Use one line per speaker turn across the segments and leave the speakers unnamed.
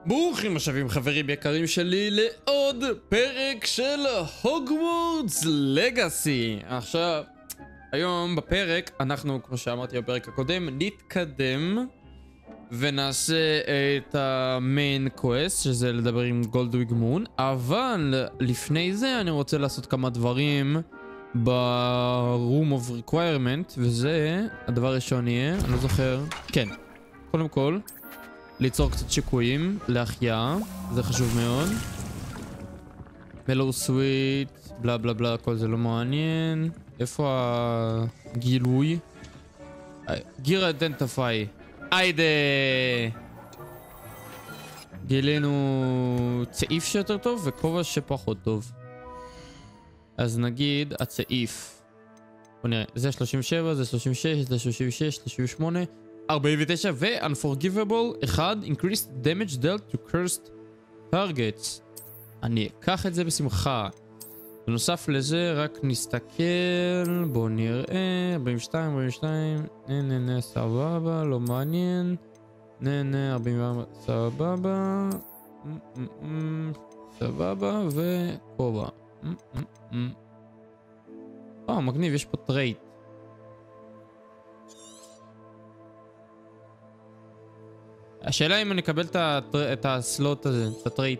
ברוכים השבים חברים יקרים שלי לעוד פרק של הוגוורטס לגאסי. עכשיו, היום בפרק אנחנו, כמו שאמרתי בפרק הקודם, נתקדם ונעשה את המיין קווסט, שזה לדבר עם גולדוויג מון. אבל לפני זה אני רוצה לעשות כמה דברים ב-room of requirement, וזה הדבר הראשון יהיה, אני לא זוכר, כן, קודם כל ליצור קצת שיקויים להחייאה, זה חשוב מאוד. מלו סוויט, בלה בלה בלה, כל זה לא מעניין. איפה הגילוי? גיר אידנטיפיי. היידה! גילינו צעיף שיותר טוב וכובע שפחות טוב. אז נגיד הצעיף. בוא נראה, זה 37, זה 36, זה 36, 38. 49 ו-unforgivable 1 increased damage dealt to cursed targets. אני אקח את זה בשמחה. בנוסף לזה רק נסתכל, בואו נראה, 42, 42, נה, סבבה, לא מעניין. נה, 44, סבבה. סבבה וכובע. מגניב, יש פה טרייט. השאלה אם אני אקבל את הסלוט הזה, את הטרייט.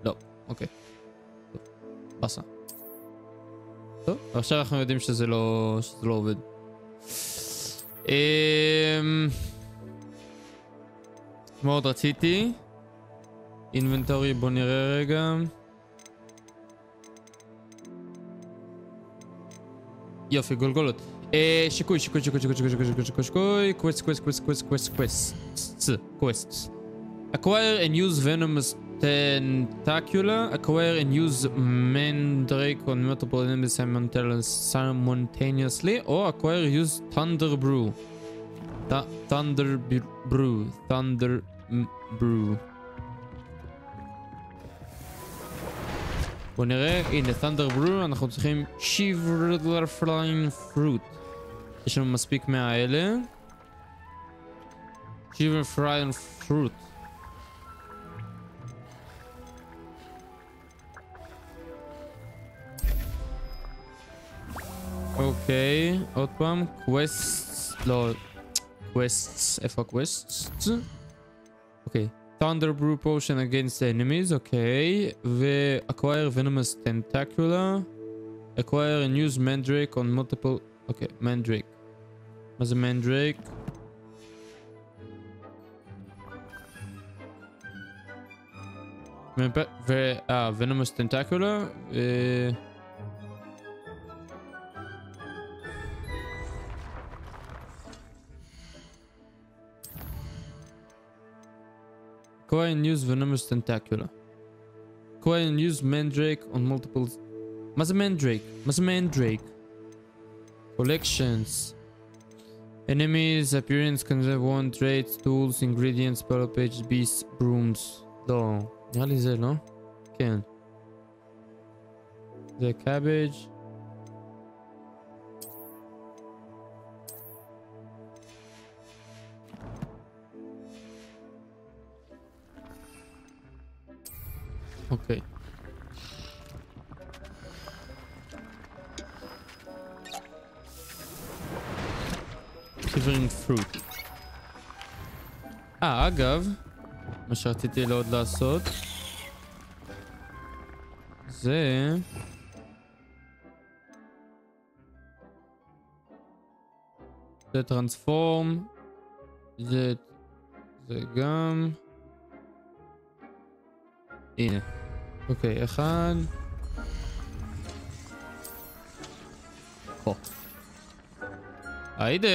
לא, אוקיי. בסה. טוב, עכשיו אנחנו יודעים שזה לא עובד. מאוד רציתי. אינבנטורי, בוא נראה רגע. יופי, גולגולות. שיקוי, quests. Acquire and use venomous tentacula. Acquire and use mandrake on multiple enemies simultaneously. Or acquire and use thunder brew. Thunder brew. בוא נראה, הנה thunder brew, אנחנו צריכים shiver flying fruit. יש לנו מספיק מהאלה. shiver flying fruit. אוקיי, עוד פעם, quests, לא, quests, איפה quests? אוקיי. Thunder brew potion against enemies, okay. Acquire venomous tentacula. Acquire and use mandrake on multiple. Okay, mandrake. מה זה mandrake? venomous tentacula. Acquire and use venomous tentacula. Acquire and use mandrake on multiple. מה זה mandrake? Collections. Enemies, appearance, conserve one, traits, tools, ingredients, spell page, beasts, brooms. לא, נראה לי זה, לא? כן. זה cabbage. אוקיי. Shivering fruit. אגב, מה שרציתי לעוד לעשות זה טרנספורם, זה גם הנה. אוקיי, אחד. היידה.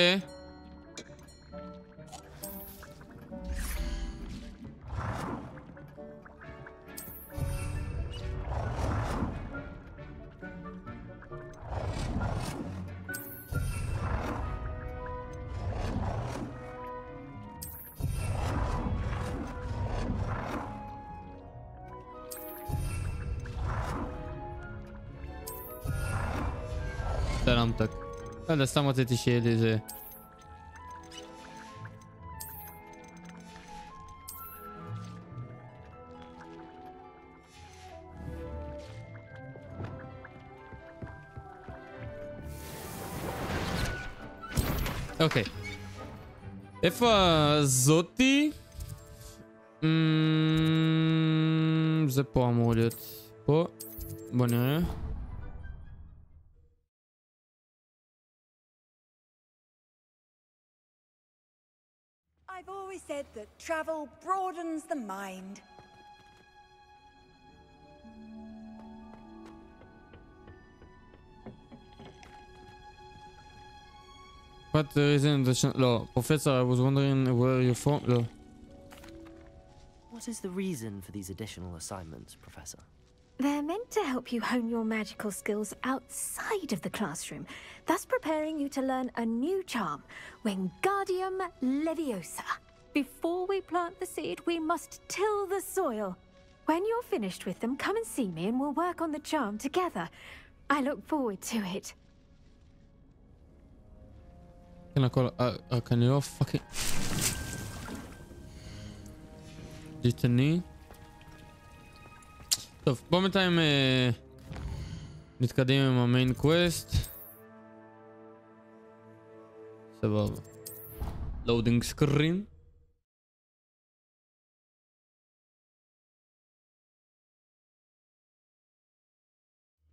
סלמתק. לא יודע, סתם רציתי שיהיה לי איזה אוקיי. איפה זאתי? זה פה אמור להיות. פה. בוא נראה.
I've always said that travel broadens the mind.
What the reason no, Professor, I was wondering where you're from. No.
What is the reason for these additional assignments, Professor?
They're meant to help you hone your magical skills outside of the classroom, thus preparing you to learn a new charm, Wingardium Leviosa. Before we plant the seed, we must till the soil. When you're finished with them, come and see me and we'll work on the charm together. I look forward to it.
Can you fucking... דיטני. טוב, בוא בינתיים נתקדם עם המיין קווסט. סבבה. לואודינג סקרין.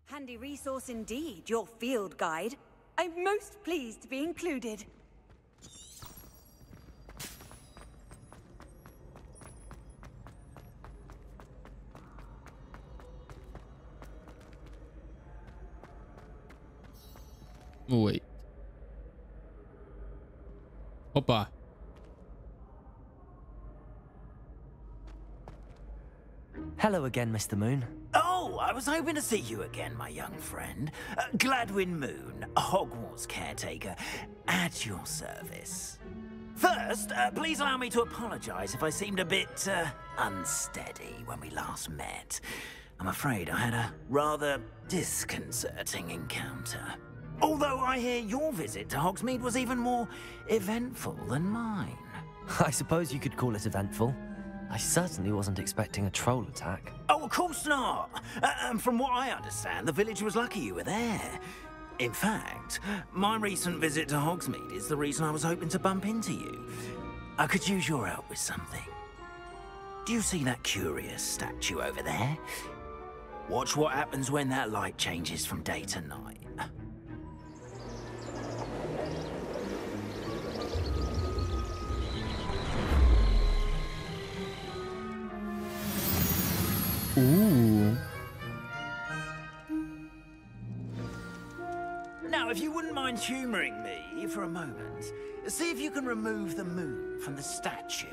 Handy resource indeed, your field guide. I'm most pleased to be included.
Wait. Opa.
Hello again, Mr. Moon.
Oh, I was hoping to see you again, my young friend. Gladwin Moon, Hogwarts caretaker, at your service. First, please allow me to apologize if I seemed a bit unsteady when we last met. I'm afraid I had a rather disconcerting encounter. Although I hear your visit to Hogsmeade was even more eventful than mine.
I suppose you could call it eventful. I certainly wasn't expecting a troll attack.
Oh, of course not. And from what I understand, the village was lucky you were there. In fact, my recent visit to Hogsmeade is the reason I was hoping to bump into you. I could use your help with something. Do you see that curious statue over there? Watch what happens when that light changes from day to night.
Ooh.
Now, if you wouldn't mind humoring me for a moment, see if you can remove the moon from the statue.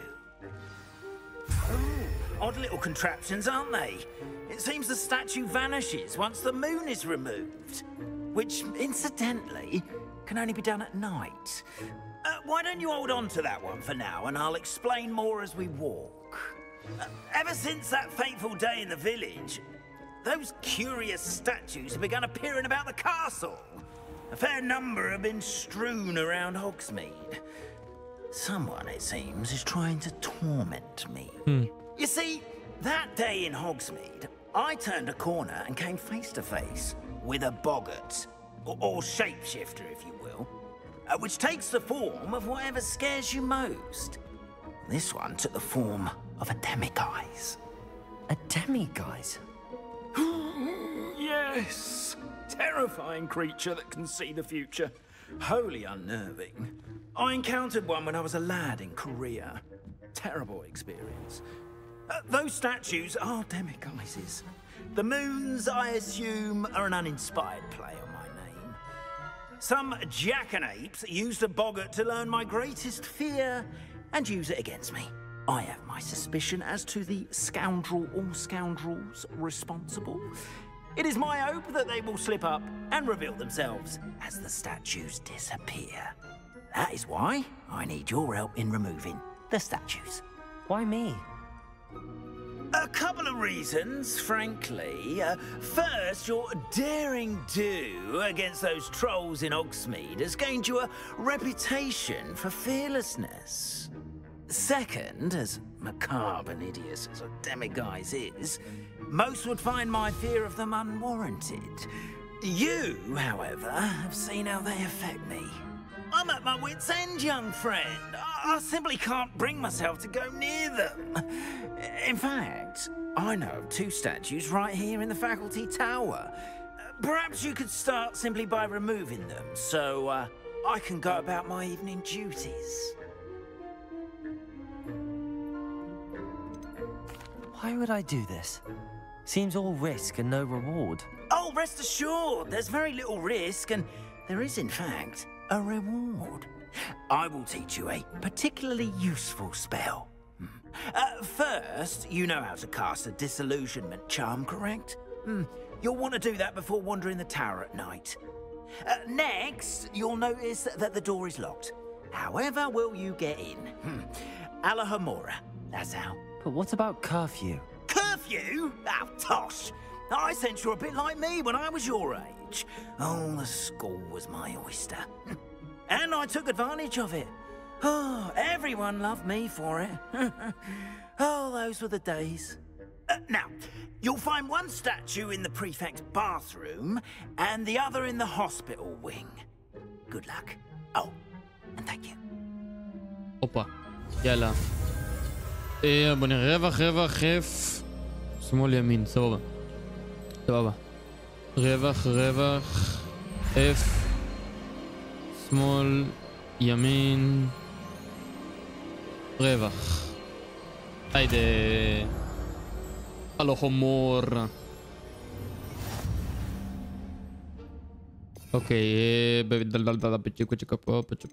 Ooh, odd little contraptions, aren't they? It seems the statue vanishes once the moon is removed, which, incidentally, can only be done at night. Why don't you hold on to that one for now, and I'll explain more as we walk. Ever since that fateful day in the village, those curious statues have begun appearing about the castle. A fair number have been strewn around Hogsmeade. Someone, it seems, is trying to torment me. You see, that day in Hogsmeade, I turned a corner and came face to face with a boggart, or shapeshifter, if you will, which takes the form of whatever scares you most. This one took the form of a demiguise.
A demiguise?
Yes! Terrifying creature that can see the future. Wholly unnerving. I encountered one when I was a lad in Korea. Terrible experience. Those statues are demiguises. The moons, I assume, are an uninspired play on my name. Some jackanapes used a boggart to learn my greatest fear and use it against me. I have my suspicion as to the scoundrel or scoundrels responsible. It is my hope that they will slip up and reveal themselves as the statues disappear. That is why I need your help in removing the statues.
Why me?
A couple of reasons, frankly. First, your daring do against those trolls in Hogsmeade has gained you a reputation for fearlessness. Second, as macabre and hideous as a demiguise is, most would find my fear of them unwarranted. You, however, have seen how they affect me. I'm at my wit's end, young friend. I simply can't bring myself to go near them. In fact, I know of 2 statues right here in the faculty tower. Perhaps you could start simply by removing them, so I can go about my evening duties.
Why would I do this? Seems all risk and no reward.
Oh, rest assured, there's very little risk, and there is, in fact, a reward. I will teach you a particularly useful spell. First, you know how to cast a disillusionment charm, correct? You'll want to do that before wandering the tower at night. Next, you'll notice that the door is locked. However will you get in? Alahamora, that's how.
But what about curfew?
Curfew? Oh, tosh! I sense you're a bit like me when I was your age. Oh, the school was my oyster. And I took advantage of it. Oh, everyone loved me for it. Oh, those were the days. Now, you'll find one statue in the prefect's bathroom and the other in the hospital wing. Good luck. Oh, and thank you.
הופה, יאללה. בוא נראה רווח, F, שמאל ימין, סבבה. סבבה. רווח, F, שמאל, ימין, רווח. היידה. הלו חומור. אוקיי, בצ'יקו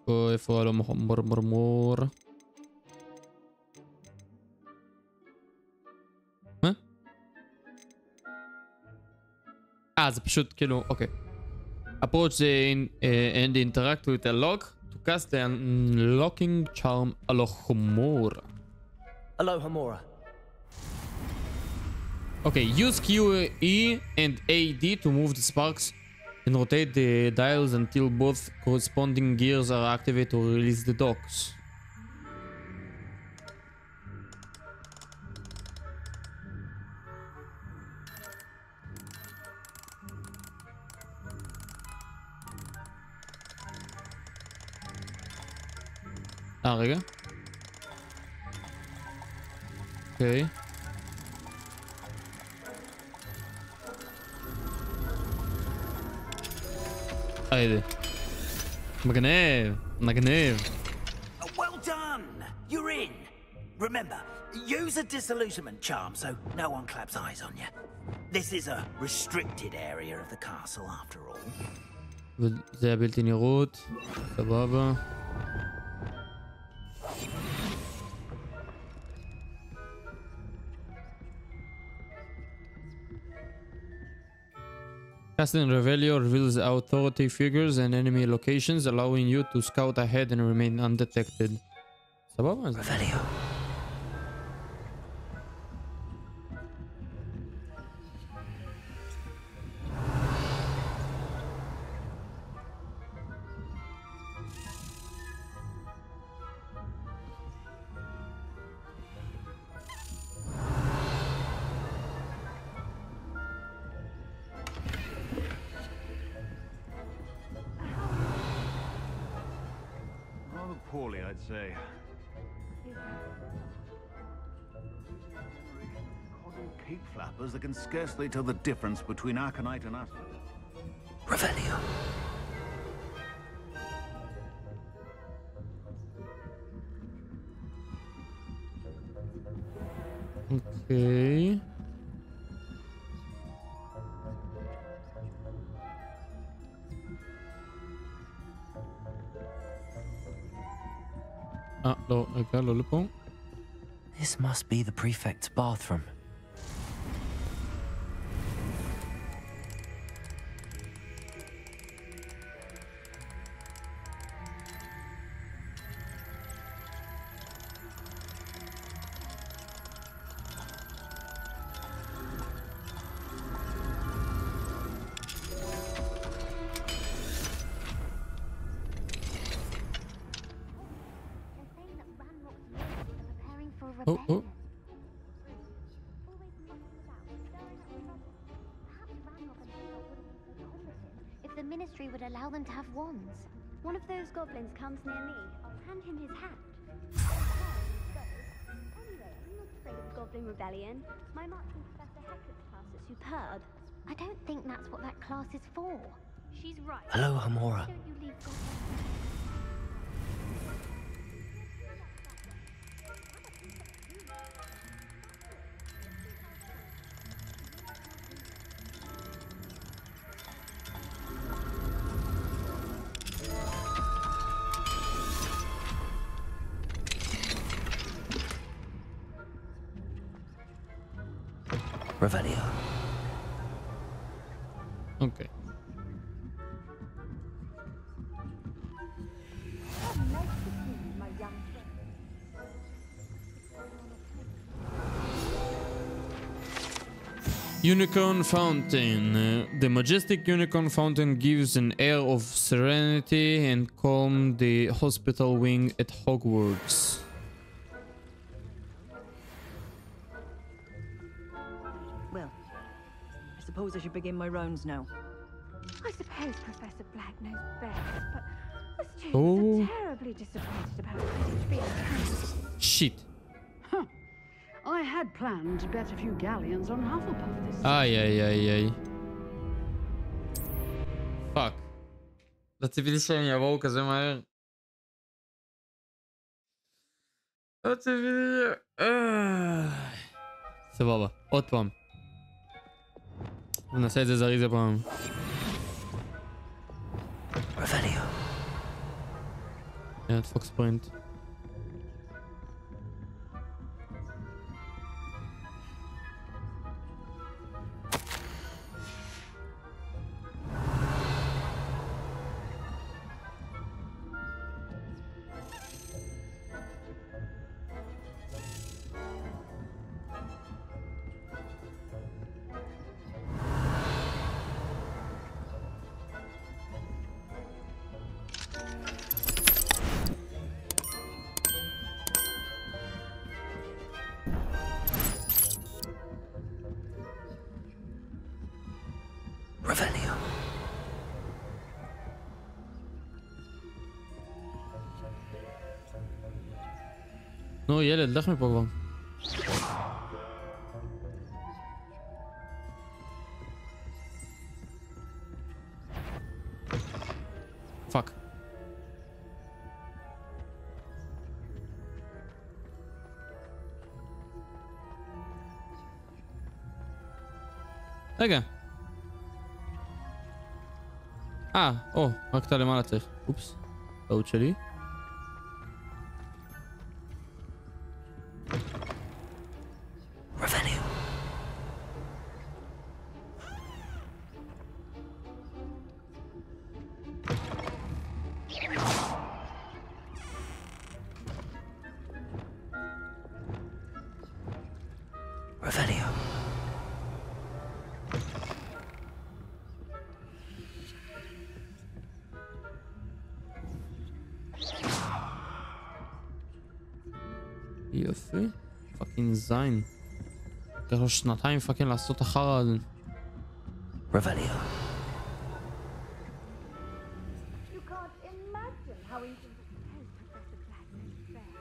פה, איפה הלו מורמור. זה פשוט כאילו, אוקיי. Approach and interact with a lock to cast the unlocking charm Alohomora.
Alohomora.
Okay, use Q, E, and AD to move the sparks and rotate the dials until both corresponding gears are activated to release the docks. רגע. אוקיי. היידה. מגניב.
Well done. You're in. Remember, use a disillusionment charm so no one claps eyes on you. This is a restricted area of the castle after all.
זה הבלתי נראות. סבבה. Casting Revelio reveals authority figures and enemy locations, allowing you to scout ahead and remain undetected. סבבה?
Revelio.
Poorly, I'd say. Coddled cape flappers that can scarcely tell the difference between Aconite and us.
Revelio.
Okay. לא, רגע, לא לפה.
This must be the prefect's bathroom.
Oh.
If the ministry would allow them to have wands. one of those goblins comes near me, I'll hand him his hat. Anyway, I'm not afraid of Goblin Rebellion. My marching Professor Hector's class is superb. I don't think that's what that class is for. She's right.
Hello, Hamora.
Why don't you leave goblins?
Revelio.
אוקיי. Unicorn Fountain. The majestic Unicorn Fountain gives an air of serenity and calm the hospital wing at Hogwarts.
Well, I suppose I should begin my rounds now.
I suppose Professor Black knows best, but the students are terribly disappointed about Quidditch being cancelled.
Shit.
I had planned to bet a few galleons on Hufflepuff this
איי. פאק. לא ציפיתי שהם יבואו כזה מהר. לא ציפיתי... סבבה, עוד פעם. נעשה את זה זריז הפעם.
Revelio.
פוקס פרינט.
Revelio.
נו ילד, לך מפה כבר. פאק. רגע. רק אתה למעלה צריך. אופס. טעות שלי.
Revelio. Revelio.
יופי. פאקינג זין. לקח לו שנתיים פאקינג לעשות אחר הזה.
Revelio.
You can't imagine how easy it is to take Professor Black knows best.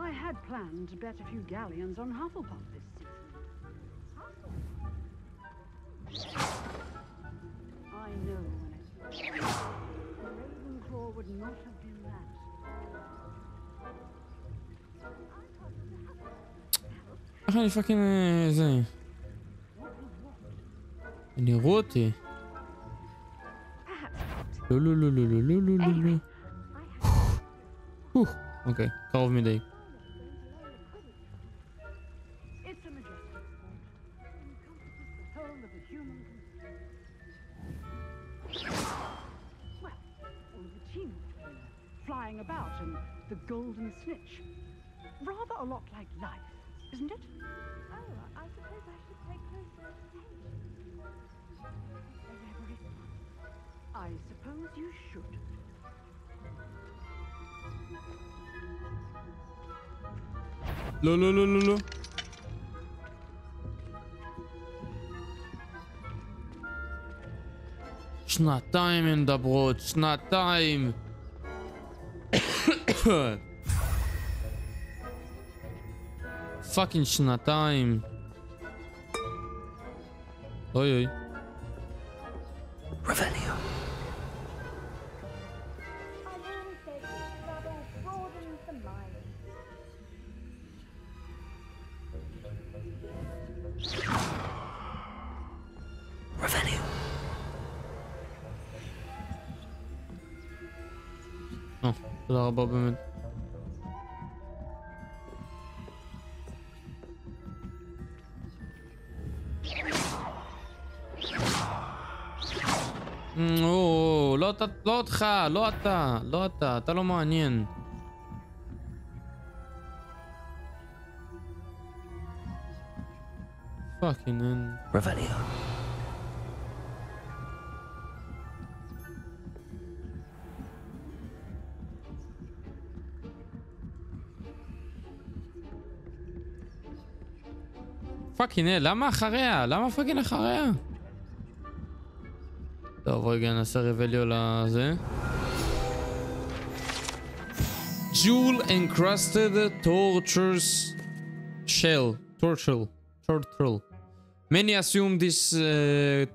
I had planned to bet a few galleons on Hufflepuff this season. I know when it's Ravenclaw would not have been that.
איך אני פאקינג זה? נראו אותי. לא. אוקיי, קרוב מדי.
It's a majestic encompasses the whole of a human. Well, all of the team flying about and the golden snitch. Rather a lot like life, isn't it?
Oh, I suppose I should take closer attention. Wherever it was.
I suppose you should.
לא. שנתיים הן מדברות, שנתיים. פאקינג שנתיים. אוי אוי.
Revelio. Revelio.
תודה רבה באמת. לא אותך, לא אתה, אתה לא מעניין. פאקינג אין.
Revelio.
פאקינג אין, למה אחריה? למה פאקינג אחריה? טוב, רגע, נעשה רבליו לזה. Jewel encrusted tortuous shell. Turtle. Many assume this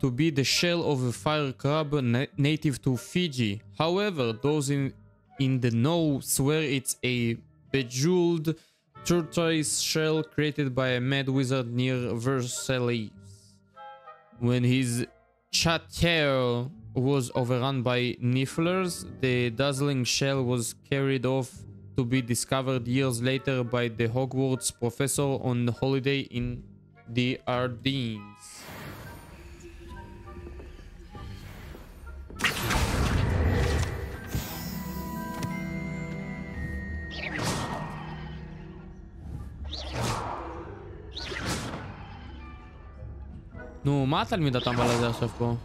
to be the shell of a fire crab native to Fiji. However, those in the know swear it's a bejeweled tortoise shell created by a mad wizard near Versailles. When his chateau was overrun by nifflers, the dazzling shell was carried off to be discovered years later by the Hogwarts professor on holiday in the Ardennes. נו, מה התלמיד הטמבל הזה עכשיו פה?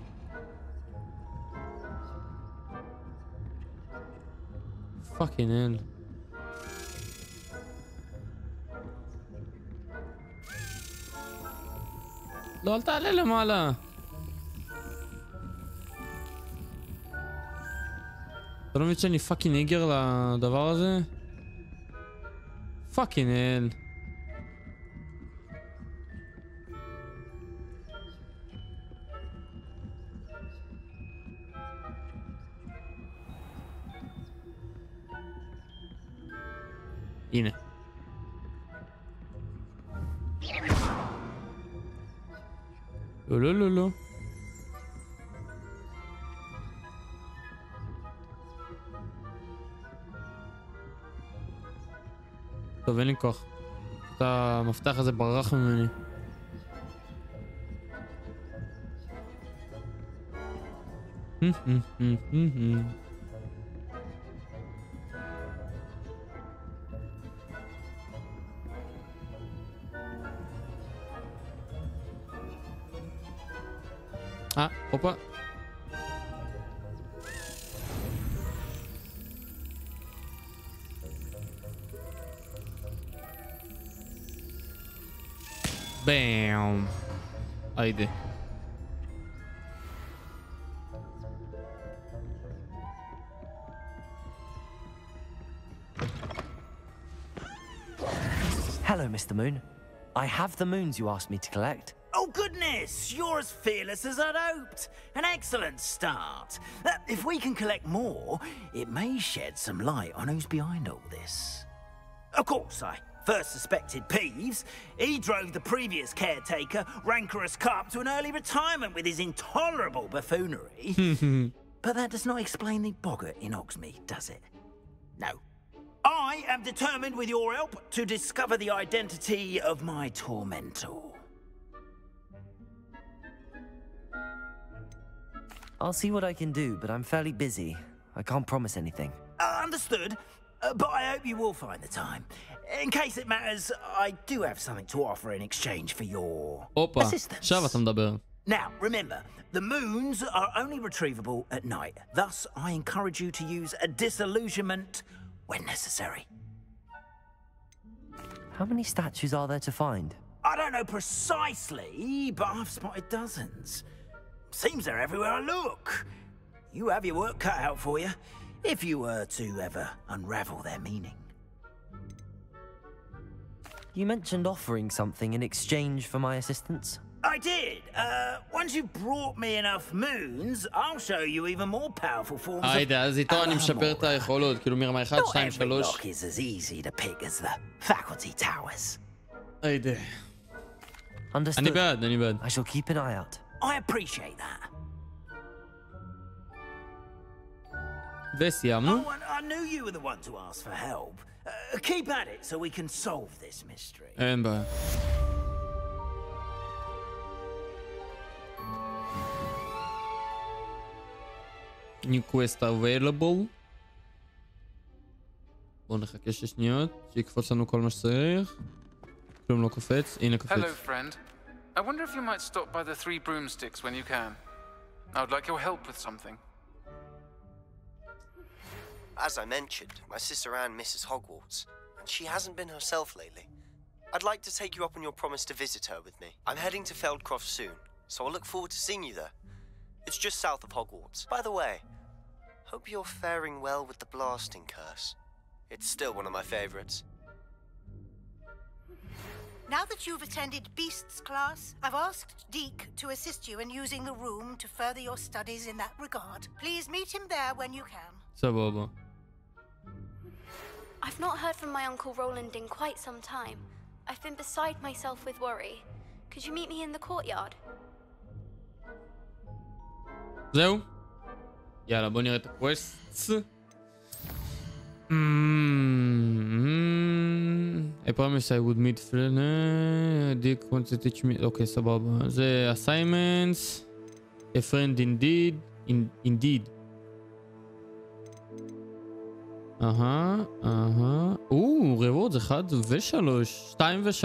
פאקינג אל. לא, אל תעלה למעלה. אתה לא מבין שאני פאקינג ניגר לדבר הזה? פאקינג אל. הנה. לא. טוב, אין לי כוח. את המפתח הזה ברח ממני. הופה. באם. היידה.
Hello, Mr. Moon. I have the moons you asked me to collect.
Oh, goodness! You're as fearless as I'd hoped. An excellent start. If we can collect more, it may shed some light on who's behind all this. Of course, I first suspected Peeves. He drove the previous caretaker, Rancorous Carp, to an early retirement with his intolerable buffoonery. But that does not explain the boggart in Oxmead, does it? No. I am determined, with your help, to discover the identity of my tormentor.
I'll see what I can do, but I'm fairly busy. I can't promise anything.
Understood, but I hope you will find the time. In case it matters, I do have something to offer in exchange for your assistance. Now, remember, the moons are only retrievable at night. Thus, I encourage you to use a disillusionment when necessary.
How many statues are there to find?
I don't know precisely, but I've spotted dozens. Seems they're everywhere I look. You have your work cut out for you, if you were to ever unravel their meaning.
You mentioned offering something in exchange for my assistance.
I did. Once you've brought me enough moons, I'll show you even more powerful forms of...
היידה, אז איתו אני משפר את היכולות, כאילו מרמה 1, 2, 3.
Not every lock is as easy to pick as the faculty towers.
היידה.
Understood.
אני בעד, אני בעד.
I shall keep an eye out.
I appreciate that.
וסיימנו.
Oh, I knew you were the one to ask for help. Keep at it so we can solve this mystery.
אין בעיה. New quest available. בואו נחכה 6 שניות, שיקפוץ לנו כל מה שצריך. כלום לא קופץ, הנה קופץ.
Hello friend. I wonder if you might stop by the 3 broomsticks when you can. I would like your help with something.
As I mentioned, my sister Anne misses Hogwarts, and she hasn't been herself lately. I'd like to take you up on your promise to visit her with me. I'm heading to Feldcroft soon, so I'll look forward to seeing you there. It's just south of Hogwarts. By the way, hope you're faring well with the blasting curse. It's still one of my favorites.
Now that you've attended Beasts class, I've asked Deke to assist you in using the room to further your studies in that regard. Please meet him there when you can.
סבבה.
I've not heard from my Uncle Roland in quite some time. I've been beside myself with worry. Could you meet me in the courtyard?
זהו. יאללה, בוא נראה את הקווסטס. I promise I would meet friend. Dick wants to teach me. אוקיי, סבבה. זה assignments. A friend indeed. רבות, 1 ו3. 2 ו3.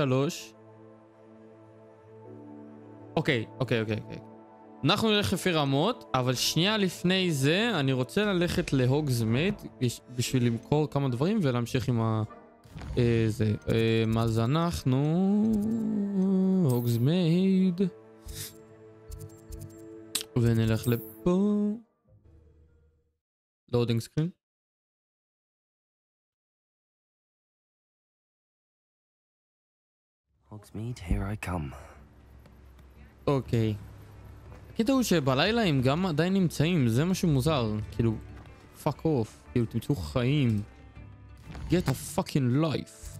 אוקיי. אנחנו נלך לפי רמות, אבל שנייה לפני זה אני רוצה ללכת להוגזמייד בשביל למכור כמה דברים ולהמשיך עם זה. מה זה אנחנו? הוגזמייד. ונלך לפה. לואודינג סקרין.
Hogsmeade, here I come.
אוקיי. הקטע הוא שבלילה הם גם עדיין נמצאים, זה משהו מוזר. כאילו, fuck off. כאילו, תמצאו חיים. Get a fucking life.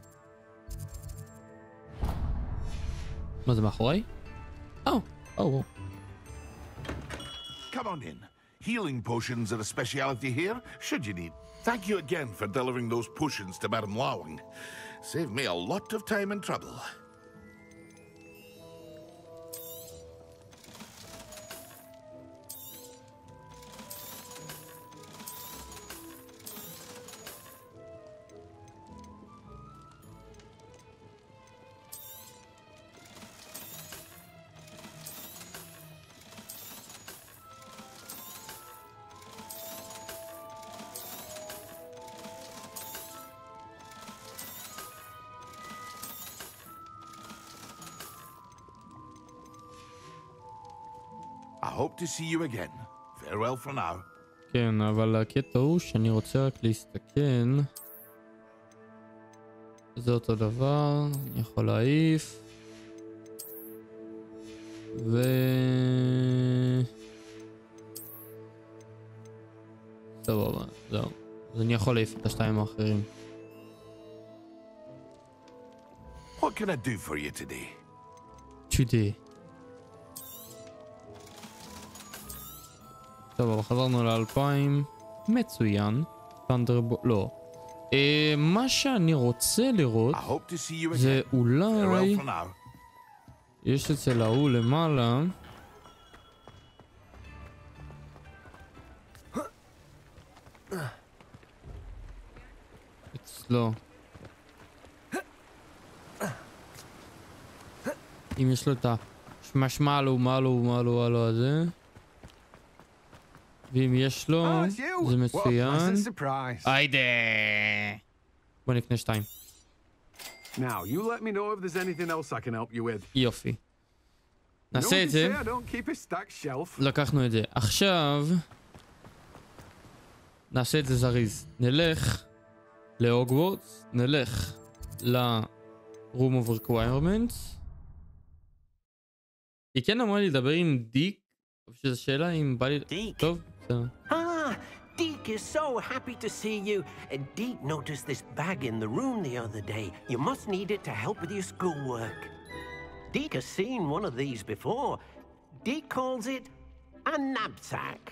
מה זה מאחוריי? Oh.
Come on in. Healing potions are a speciality here, should you need. Thank you again for delivering those potions to Madame Lawing. Saved me a lot of time and trouble. I hope to see you again. Farewell for now.
כן, אבל הקטע הוא שאני רוצה רק להסתכן. זה אותו דבר, אני יכול להעיף. סבבה, זהו. אז אני יכול להעיף את השתיים האחרים.
What can I do for you today?
Today. טוב, חזרנו ל-2000. מצוין. לא. מה שאני רוצה לראות זה אולי יש אצל ההוא למעלה אצלו אם יש לו את המשמעלו הזה ואם יש לו, זה מצוין. היידה! בוא נקנה 2. יופי. נעשה את זה. לקחנו את זה. עכשיו, נעשה את זה זריז. נלך להוגוורטס, נלך ל-room of requirements. היא כן אמרה לי לדבר עם דיק, שזו שאלה אם בא לי...
דיק?
טוב, בסדר.
Deke is so happy to see you. Deke noticed this bag in the room the other day. You must need it to help with your schoolwork. Deke has seen one of these before. Deke calls it a knapsack.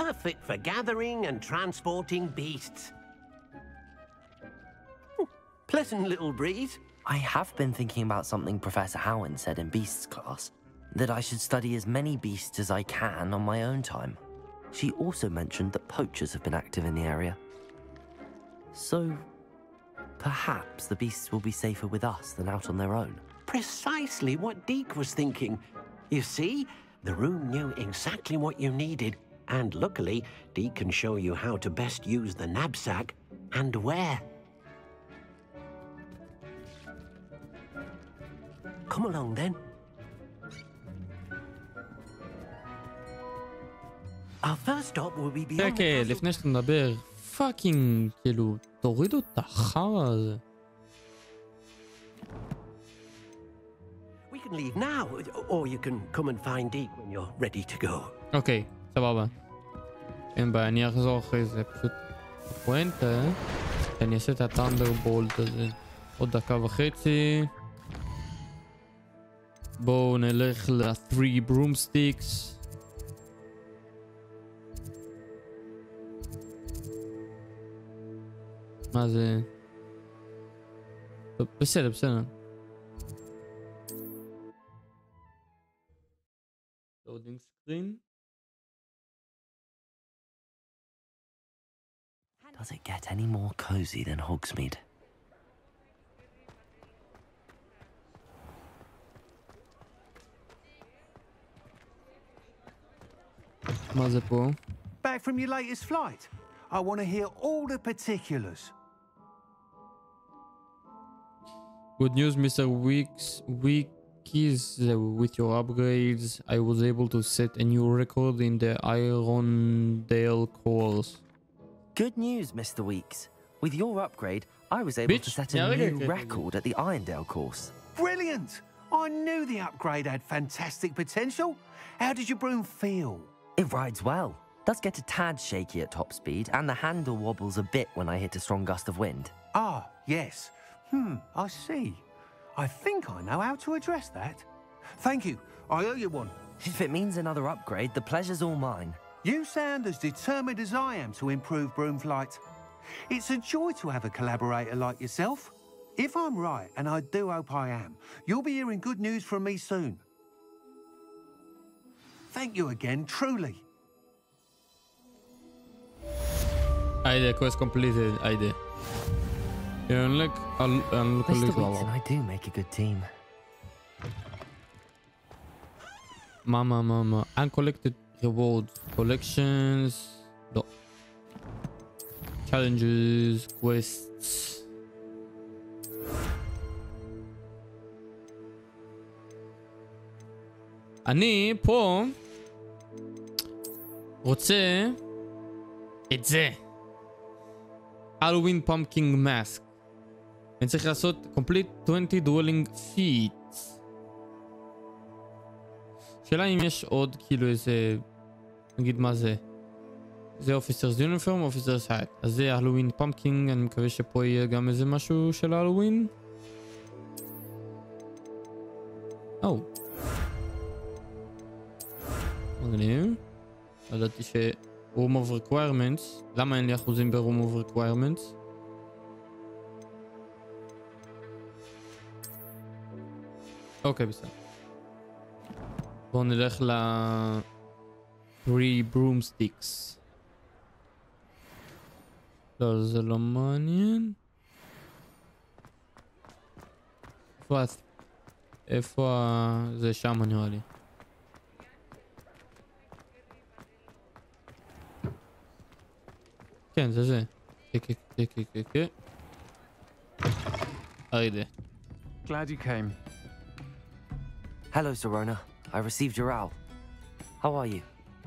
Perfect for gathering and transporting beasts. Pleasant little breeze.
I have been thinking about something Professor Howen said in Beasts class, that I should study as many beasts as I can on my own time. She also mentioned that poachers have been active in the area. So, perhaps the beasts will be safer with us than out on their own.
Precisely what Deke was thinking. You see, the room knew exactly what you needed, and luckily, Deke can show you how to best use the knapsack and where. Come along then. Our first stop will be beyond the castle.
לפני שאתה מדבר, פאקינג, כאילו, תורידו את החרא הזה.
We can leave now, or you can come and find Deke when you're ready to go.
אוקיי, סבבה. אין בעיה, אני אחזור אחרי זה, פשוט פואנטה, אני אעשה את הטאנדרבולט הזה. עוד דקה וחצי. בואו נלך ל-3 broomsticks. מה זה? טוב, בסדר, בסדר. loading screen.
Does it get any more cozy than Hogsmeade?
מה זה פה?
Back from your latest flight. I want to hear all the particulars.
Good news, Mr. Weeks. With your upgrades, I was able to set a new record in the Irondale course.
Good news, Mr. Weeks. With your upgrade, I was able to set a new record at the Irondale course.
Brilliant! I knew the upgrade had fantastic potential. How did your broom feel?
It rides well. Does get a tad shaky at top speed, and the handle wobbles a bit when I hit a strong gust of wind.
Ah, yes. I see. I think I know how to address that. Thank you. I owe you one.
If it means another upgrade, the pleasure's all mine.
You sound as determined as I am to improve broom flight. It's a joy to have a collaborator like yourself. If I'm right, and I do hope I am, you'll be hearing good news from me soon. Thank you again, truly.
Aide, quest completed. Aide.
Mr. Weeks and I do make a good team.
Mama. Uncollected rewards. Collections. No. Challenges. Quests. אני פה רוצה את זה. Halloween Pumpkin Mask. אני צריך לעשות complete 20 dwelling feats. שאלה אם יש עוד כאילו איזה, נגיד מה זה? זה Officer's Uniform, Officer's Hat. אז זה Halloween Pumpkin, אני מקווה שפה יהיה גם איזה משהו של Halloween. מגניב. ידעתי ש... Room of Requirements. למה אין לי אחוזים ב-Room of Requirements? אוקיי, בסדר. בואו נלך ל-3 broomsticks. לא, זה לא מעניין. איפה זה שם נראה לי. כן, זה. כן.
Glad you came.
Hello, Serona. I received your owl. How are you?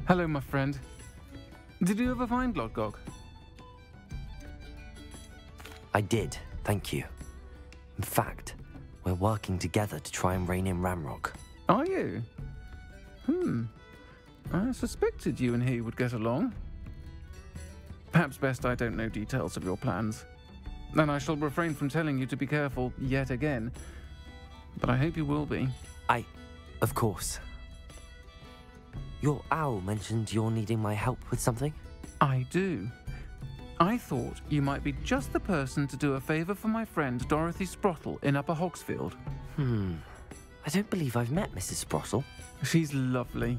Hello, my friend. Did you ever find Lodgog?
I did, thank you. In fact, we're working together to try and rein in Ramrock.
Are you? I suspected you and he would get along. Perhaps best I don't know details of your plans. Then I shall refrain from telling you to be careful yet again. But I hope you will be.
Of course. Your owl mentioned you're needing my help with something?
I do. I thought you might be just the person to do a favour for my friend Dorothy Sprottle in Upper Hogsfield.
I don't believe I've met Mrs. Sprottle.
She's lovely.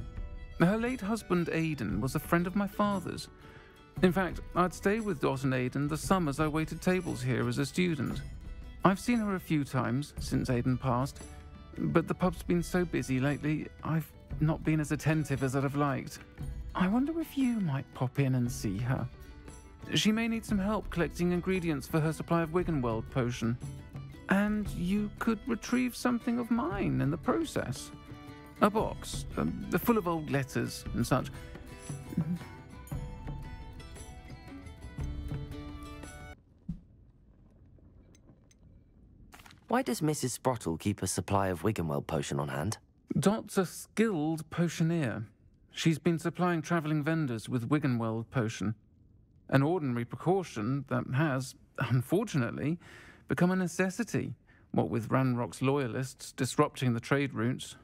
Her late husband Aidan was a friend of my father's. In fact, I'd stay with Dot and Aidan the summers I waited tables here as a student. I've seen her a few times since Aidan passed, but the pub's been so busy lately, I've not been as attentive as I'd have liked. I wonder if you might pop in and see her. She may need some help collecting ingredients for her supply of Wiggenweld potion. And you could retrieve something of mine in the process. A box, full of old letters and such.
Why does Mrs. Sprottle keep a supply of Wiggenweld potion on hand?
Dot's a skilled potioneer. She's been supplying travelling vendors with Wiggenweld potion. An ordinary precaution that has, unfortunately, become a necessity, what with Ranrock's loyalists disrupting the trade routes.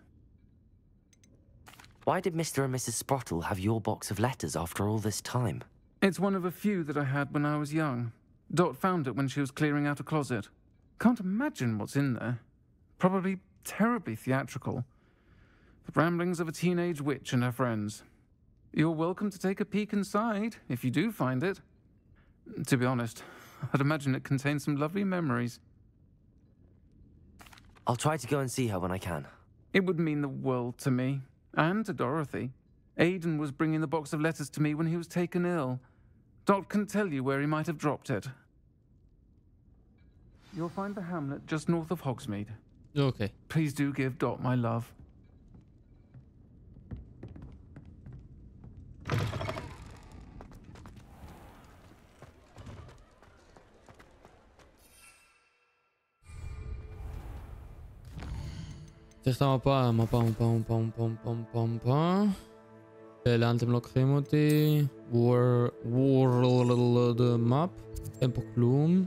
Why did Mr. and Mrs. Sprottle have your box of letters after all this time?
It's one of a few that I had when I was young. Dot found it when she was clearing out a closet. Can't imagine what's in there. Probably terribly theatrical. The ramblings of a teenage witch and her friends. You're welcome to take a peek inside, if you do find it. To be honest, I'd imagine it contains some lovely memories.
I'll try to go and see her when I can.
It would mean the world to me, and to Dorothy. Aidan was bringing the box of letters to me when he was taken ill. Dot can tell you where he might have dropped it. You'll find the hamlet just north of Hogsmeade.
Okay.
Please do give Dot my love.
צריך את המפה, מפה. לאן אתם לוקחים אותי? World map. אין פה כלום.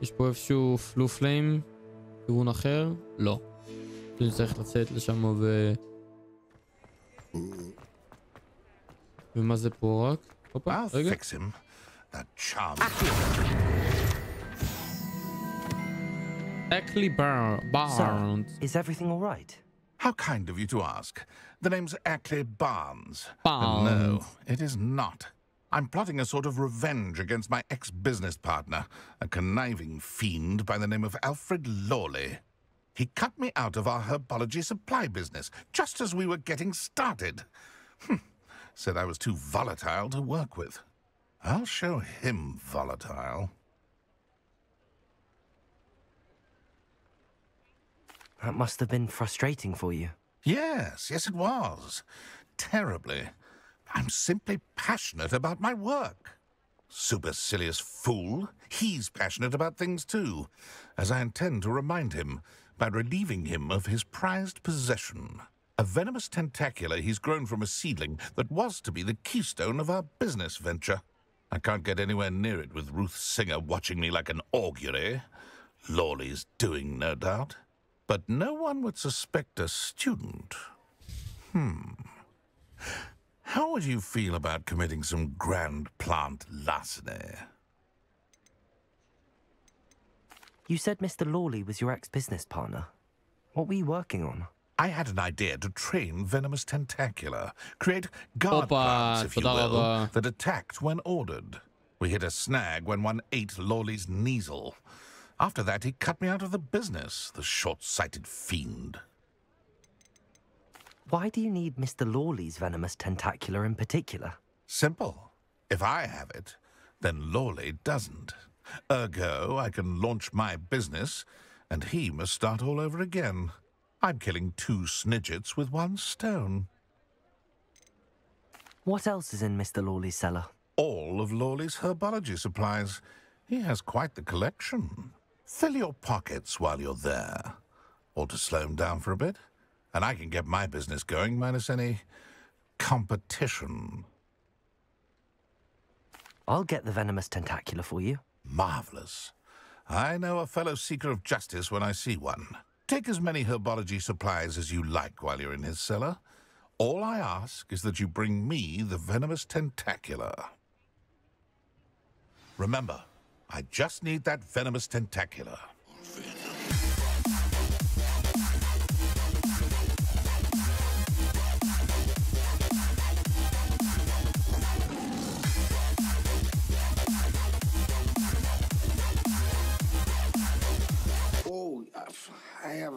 יש פה איפשהו פלופליים. כיוון אחר? לא. אני צריך לצאת לשם ומה זה פה רק? הופה, רגע.
Fix him. That charm.
Ackley Barnes.
Is everything all right?
How kind of you to ask. The name's Ackley Barnes.
Barnes.
No, it is not. I'm plotting a sort of revenge against my ex-business partner, a conniving fiend by the name of Alfred Lawley. He cut me out of our herbology supply business, just as we were getting started. Said I was too volatile to work with. I'll show him volatile.
That must have been frustrating for you.
Yes, it was. Terribly. I'm simply passionate about my work. Supercilious fool. He's passionate about things too, as I intend to remind him by relieving him of his prized possession. A venomous tentacula he's grown from a seedling that was to be the keystone of our business venture. I can't get anywhere near it with Ruth Singer watching me like an augury. Lawley's doing, no doubt. But no one would suspect a student. How would you feel about committing some grand plant larceny?
You said Mr. Lawley was your ex-business partner. What were you working on?
I had an idea to train venomous tentacula, create guard plants, if you will, that attacked when ordered. We hit a snag when one ate Lawley's Kneasel. After that, he cut me out of the business, the short-sighted fiend.
Why do you need Mr. Lawley's venomous tentacula in particular?
Simple. If I have it, then Lawley doesn't. Ergo, I can launch my business, and he must start all over again. I'm killing 2 snidgets with 1 stone.
What else is in Mr. Lawley's cellar?
All of Lawley's herbology supplies. He has quite the collection. Fill your pockets while you're there. Or to slow him down for a bit, and I can get my business going minus any competition.
I'll get the venomous tentacula for you.
Marvelous. I know a fellow seeker of justice when I see one. Take as many herbology supplies as you like while you're in his cellar. All I ask is that you bring me the venomous tentacula. Remember, I just need that venomous tentacula.
Oh, I have